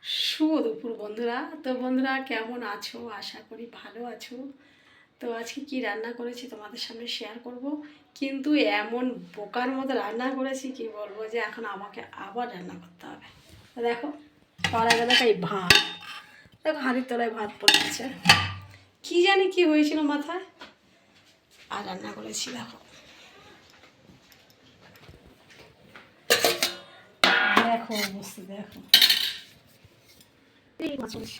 শুভ দুপুর বন্ধুরা। তো বন্ধুরা কেমন আছো? আশা করি ভালো আছো। তো আজকে কি রান্না করেছি তোমাদের সামনে শেয়ার করব, কিন্তু এমন বোকার মতো রান্না করেছি কি বলবো, যে এখন আমাকে আবার রান্না করতে হবে। তো দেখো, করা গেল এই ভাত, দেখো হাঁড়ির তলায় ভাত পড়ে আছে, কি জানি কি হয়েছিল মাথায়, আর রান্না করেছি। দেখো দেখো অবস্থা, দেখো এই মাছ করেছি,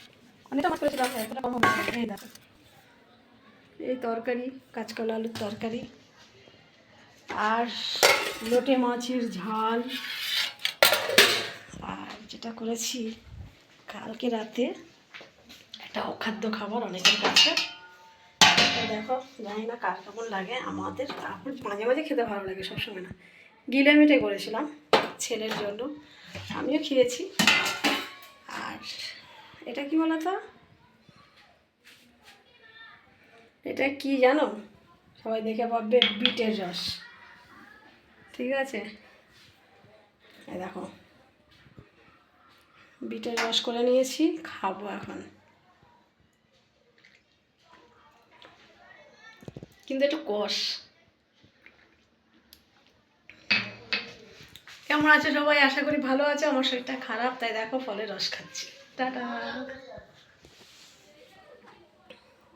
অনেকটা মাছ করেছিলাম, এতটা কম হবে না। এই দেখো, এই তরকারি, কাঁচকলা আলুর তরকারি, আর লোটে মাছের ঝাল, আর যেটা করেছি কালকে রাতে একটা অখাদ্য খাবার অনেকের কাছে। তো দেখো, জানি না কার কেমন লাগে, আমাদের এখন মাঝে মাঝে খেতে ভালো লাগে, সবসময় না। গিলে মিটে করেছিলাম ছেলের জন্য, আমিও খেয়েছি। আর এটা কি বলো তো, এটা কি জানো? সবাই দেখে ভাববে বিটের রস, ঠিক আছে? এই দেখো, বিটের রস করে নিয়েছি, খাবো এখন। কিন্তু একটু কষ। কেমন আছো সবাই? আশা করি ভালো আছো। আমার শরীরটা খারাপ, তাই দেখো ফলের রস খাচ্ছি। টাটা।